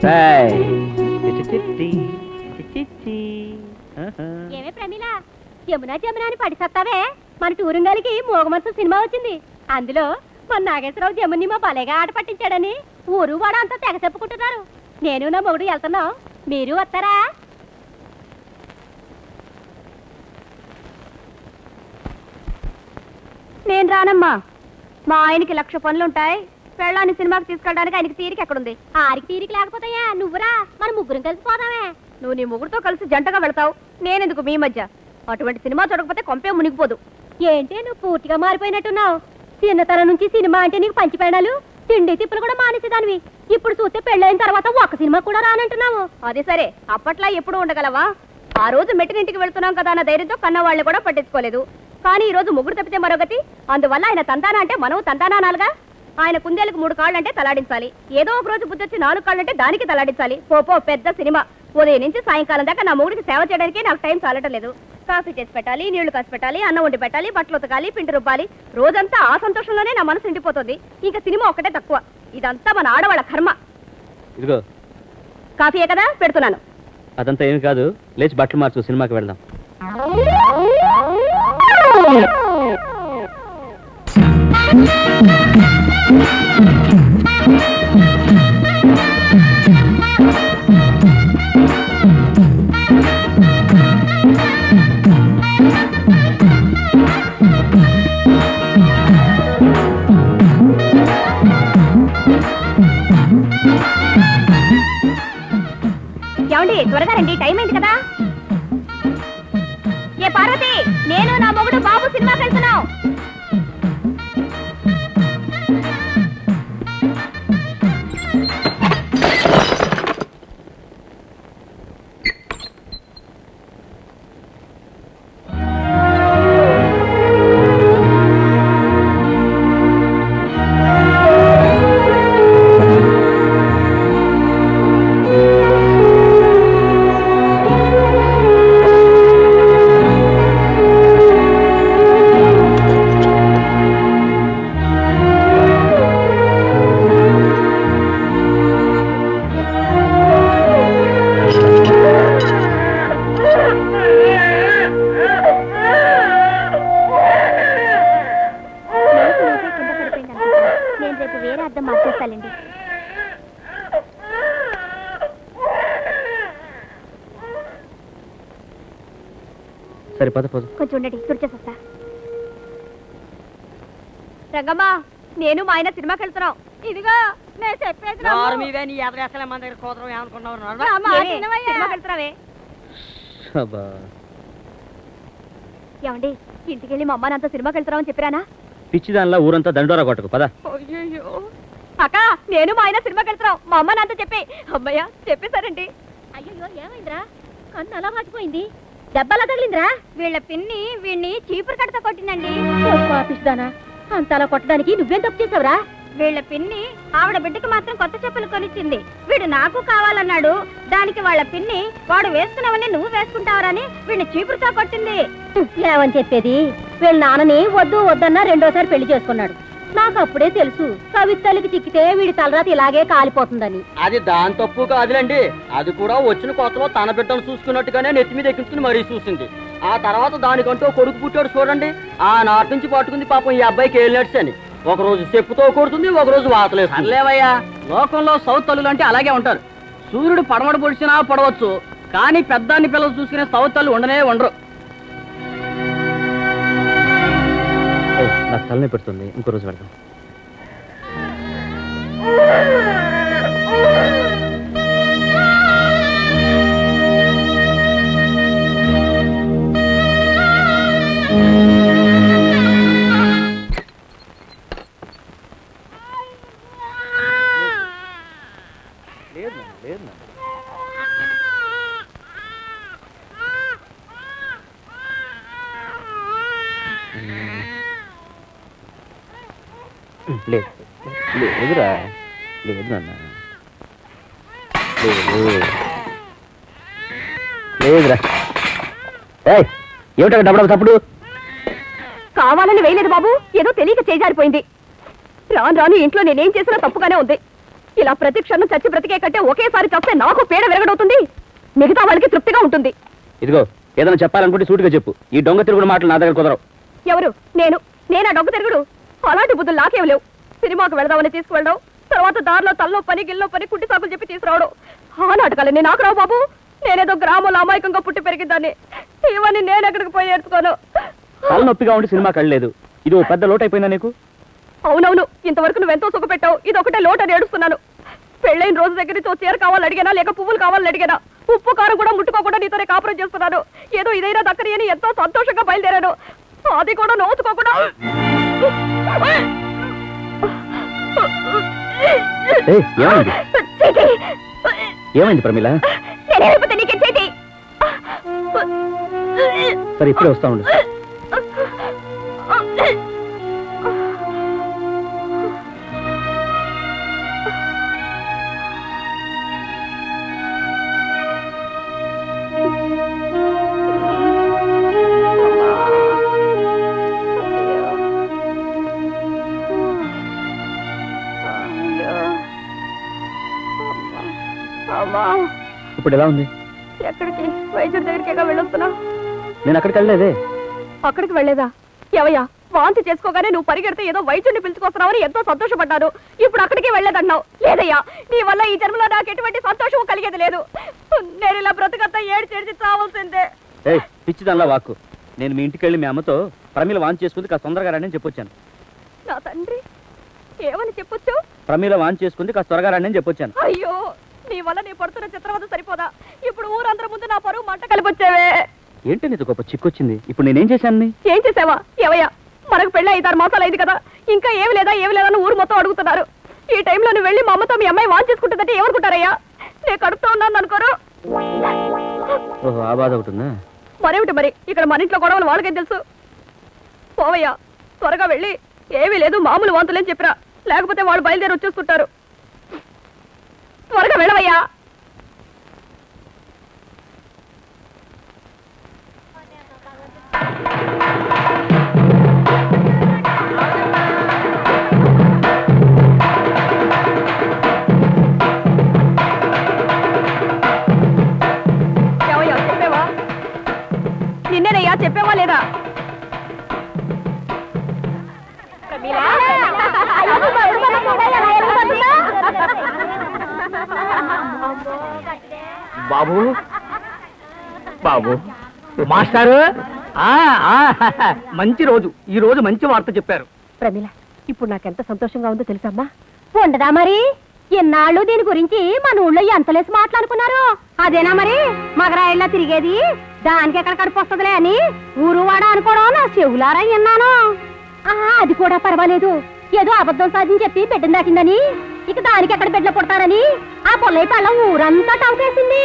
ఏమే ప్రమీల, జమునా జమునా అని పడిసత్తావే. మన టూరింగాలికి మోగమనసు సినిమా వచ్చింది. అందులో మన నాగేశ్వరరావు జముని మా భలేగా ఆట పట్టించాడని ఊరు వాడ అంతా తెగ చెప్పుకుంటున్నారు. నేను నా మొగుడు వెళ్తున్నాం, మీరు వస్తారా? నేను రానమ్మా. మా ఆయనకి 1,00,000 పనులుంటాయి. పెళ్ళాన్ని సినిమాకి తీసుకెళ్ళడానికి ఆయనకి తీరిక ఎక్కడుంది? ఆరికి తీరిక లేకపోతాయా? నువ్వురా, మన ముగ్గురం కలిసిపోదామే. నువ్వు నీ ముగ్గురుతో కలిసి జంటగా వెళతావు, నేనెందుకు మీ మధ్య? అటువంటి సినిమా చూడకపోతే కొంపే మునిగిపోదు. ఏంటి నువ్వు పూర్తిగా మారిపోయినట్టున్నావు? చిన్నతనం నుంచి సినిమా అంటే నీకు పంచిపోయినాలు, తిండి తిప్పులు కూడా మానేసేదానివి. ఇప్పుడు చూస్తే పెళ్ళైన తర్వాత ఒక్క సినిమా కూడా రానంటున్నావు. అదే సరే, అప్పట్లా ఎప్పుడు ఉండగలవా? ఆ రోజు మెట్టినింటికి వెళ్తున్నాం కదా అన్న ధైర్యంతో కన్న వాళ్ళు కూడా పట్టించుకోలేదు. కానీ ఈ రోజు ముగ్గురు తప్పితే మరొకటి. అందువల్ల ఆయన తంతానా అంటే మనం తంతానా అనాలిగా. ఆయన కుందేలకు 3 కాళ్ళంటే తలాడించాలి. ఏదో ఒక రోజు బుద్ధొచ్చి 4 కాళ్ళంటే దానికి తలాడించాలి. పోపో పెద్ద సినిమా. ఉదయం నుంచి సాయంకాలం దాకా నా మొగుడికి సేవ చేయడానికి నాకు టైం చాలటం లేదు. కాఫీ చేసి పెట్టాలి, నీళ్లు కాసి పెట్టాలి, అన్నం వండి పెట్టాలి, బట్టలు ఉతకాలి, పిండి రుబ్బాలి. రోజంతా ఆ సంతోషంలోనే నా మనసు నిండిపోతుంది. ఇంకా సినిమా ఒక్కటే తక్కువ. ఇదంతా మన ఆడవాళ్ళ కర్మ. ఇదిగో కాఫీయే కదా పెడుతున్నాను. అదంతా ఏమి కాదు, లేచి బట్టలు మార్చు, సినిమాకి వెళ్దాం. ఏమండి, త్వరగా రండి, టైం అయింది కదా. ఏ పార్వతి, నేను నా మొగుడు బాబు సినిమాకి వెళ్తున్నాం. సరే పద పద. కొంచెం ఉండండి, తుడిచేసొస్తా. రంగమ్మా, నేను మా ఆయన సినిమాకి వెళ్తున్నాం. ఇదిగో నేను చెప్పేది. ఏమండి, ఇంటికి వెళ్ళి మా అమ్మ నాతో సినిమాకి వెళ్తున్నామని చెప్పానా? పిచ్చిదానిలా ఊరంతా దండోరా కొట్టకు పద. అక్క, నేను మా ఆయన సినిమాకి వెళ్తున్నాం. మా అమ్మ నాతో చెప్పి. అమ్మయ్య, చెప్పేశారండి. అయ్యో, ఏమైందిరా? కన్ను అలా మాచిపోయింది. దెబ్బలా తగిలిందిరా? వీళ్ళ పిన్ని వీడిని చీపురు కట్టతో కొట్టిందండి. పాపిస్తానా, అంతలా కొట్టడానికి నువ్వేం తప్పు చేసావురా? వీళ్ళ పిన్ని ఆవిడ బిడ్డకి మాత్రం కొత్త చెప్పులు కొనిచ్చింది. వీడు నాకు కావాలన్నాడు. దానికి వాళ్ళ పిన్ని వాడు వేసుకున్నావని నువ్వు వేసుకుంటావరని వీడిని చీపురుతో కొట్టింది. ఏమని చెప్పేది? వీళ్ళ నాన్నని వద్దు వద్దన్నా 2వ సారి పెళ్లి చేసుకున్నాడు. నాకు అప్పుడే తెలుసు, కవితలకి చిక్కితే వీడి తలరాత ఇలాగే కాలిపోతుందని. అది దాని తప్పు కాదులండి. అది కూడా వచ్చిన కొత్తలో తన బిడ్డను చూసుకున్నట్టుగానే నెత్తి మీద ఎక్కించుకుని మరీ చూసింది. ఆ తర్వాత దానికంటూ కొడుకు పుట్టాడు చూడండి. ఆ నాటి నుంచి పట్టుకుంది పాపం ఈ అబ్బాయికి ఏలినట్స్ అని. ఒకరోజు చెప్పుతో కొడుతుంది, ఒకరోజు వాతలేదు. అర్లేవయ్యా, లోకంలో సౌత్ తల్లులు అంటే అలాగే ఉంటారు. సూర్యుడు పడమడ పొడిచినా పడవచ్చు, కానీ పెద్దాన్ని పిల్లలు చూసుకునే సౌత్ తల్లు ఉండనే ఉండరు. నాకు తలనే పెడుతుంది, ఇంకో రోజు పెడతాం. లేదురా, లేదు నాన్న, లేదురా. ఏమిటా డబ్బు తప్పుడు? కావాలని వేయలేదు బాబు, ఏదో తెలియక చేజారిపోయింది. రాను రాను ఇంట్లో నేనేం చేసినా తప్పుగానే ఉంది. ఇలా ప్రతి క్షణం చచ్చి బ్రతికే కంటే ఒకేసారి చస్తే నాకు పీడ విరగడవుతుంది, మిగతా వాళ్ళకి తృప్తిగా ఉంటుంది. ఇదిగో ఏదైనా చెప్పాలనుకుంటే సూటిగా చెప్పు. ఈ దొంగ తిరుగుడు మాటలు నా దగ్గర కుదరవు. ఎవరు? నేనా డొంగ తిరుగుడు? అలాంటి బుద్ధులు నాకేం లేవు. సినిమాకు వెళదామని తీసుకువెళ్ళడం, తర్వాత దారిలో తల్లో పని గిల్లో పని కుట్టి సాకులు చెప్పి తీసుకురావడం, ఆ నాటకాలే నాకు రావు బాబు. నేనేదో గ్రామంలో అమాయకంగా పుట్టి పెరిగిందాన్ని, ఇవన్నీ నేను ఎక్కడికి పోయి ఏడ్చుకోను. తలనొప్పిగా ఉండి సినిమాకి వెళ్ళలేదు, ఇది ఓ పెద్ద లోటు అయిపోయిందా నీకు? అవునవును, ఇంతవరకు నువ్వెంతో సుఖపెట్టావు, ఇది ఒకటే లోటని ఏడుస్తున్నాను. పెళ్ళైన రోజు దగ్గర నుంచి చీర కావాలని అడిగానా, లేక పువ్వులు కావాలని అడిగానా? ఉప్పు కారం కూడా ముట్టుకోకుండా నీతోనే కాపురం చేస్తున్నాను. ఏదో ఇదైనా దక్కని అని ఎంతో సంతోషంగా బయలుదేరాను, అది కూడా నోచుకోకుండా. ఏమైంది ప్రమీల? నీకే చేతి. సరే ఇప్పుడే వస్తా ఉండు. ఇప్పుడు ఎలా ఉంది? ఎక్కడికి? వైద్యుడి దగ్గరికి వెళ్ళొస్తున్నా. నేను అక్కడికి వెళ్ళలేదే. అక్కడికి వెళ్ళలేదా? ఎవయ్యా, వాంతి చేసుకోగానే నువ్వు పరిగెడితే ఏదో వైద్యుడిని పిలుచుకొస్తున్నావని ఎంతో సంతోషపడ్డాను. ఇప్పుడు అక్కడికి వెళ్ళలేదన్నావు. లేదయ్యా, నీ వల్ల ఈ జన్మలో నాకు ఎటువంటి సంతోషం కలిగేది లేదు. నేను ఇలా బ్రతకంతా ఏడ్చి చావాల్సిందే. పిచ్చిదల్లా వాక్కు. నేను మీ ఇంటికి వెళ్ళి మీ అమ్మతో ప్రమీల వాంతి చేసుకుంది కాస్త తొందరగా రండి అని చెప్పొచ్చాను. నా తండ్రి, ఏమని చెప్పొచ్చు? ప్రమీల వాంతి చేసుకుంది కాస్త త్వరగా రండి అని చెప్పొచ్చాను. అయ్యో, నీ వల్ల నీ పడుతున్న చిత్రవద సరిపోదా? ఇప్పుడు ఊరందరి ముందు నా పరువు మంట కలిపొచ్చావే. ఏంటి నీతో గొప్ప చిక్కొచ్చింది? ఇప్పుడు నేనేం చేశాను? ఏం చేసావా? ఎవయ్యా, మనకు పెళ్ళి 5-6 మాసాలు అయింది కదా, ఇంకా ఏమి లేదా అని ఊరు మొత్తం అడుగుతున్నారు. ఈ టైంలో నువ్వు వెళ్ళి మా అమ్మతో మీ అమ్మాయి వాన్ చేసుకుంటుందంటే ఏమనుకుంటారయ్యా? నేను కడుపుతో ఉన్నాను అనుకోరు. ఓహో, ఆ బాధ ఒకటిందా? మరేమిటి మరి, ఇక్కడ మన ఇంట్లో గొడవలు వాళ్ళకేం తెలుసు? పోవయ్యా, త్వరగా వెళ్ళి ఏమీ లేదు మామూలు వాంతులేని చెప్పిరా, లేకపోతే వాళ్ళు బయలుదేరి వచ్చేసుకుంటారు. త్వరగా వెళ్ళవయ్యా. చెప్పేవా? నిన్నేనయ్యా, చెప్పేవా లేదా? బాబు బాబు మాస్టారు, మంచి రోజు, ఈ రోజు మంచి వార్త చెప్పారు. ప్రమీల, ఇప్పుడు నాకెంత సంతోషంగా ఉందో తెలుసమ్మా. ఉండదా మరి? ఎన్నాళ్ళు దీని గురించి మన ఊళ్ళో ఎంతలేసి మాట్లాడుకున్నారు. అదేనా మరి మగరాయిల్లా తిరిగేది? దానికి ఎక్కడ కడుపు వస్తుందిలే అని ఊరు వాడ అనుకోవడం నా చెవులారా విన్నాను. అది కూడా పర్వాలేదు, ఏదో అబద్ధం సాధించి చెప్పి బిడ్డను దాటిందని, ఇక దానికి ఎక్కడ బిడ్డలు పుడతారని ఆ పొల్లయ్య పళ్ళం ఊరంతా టంకేసింది.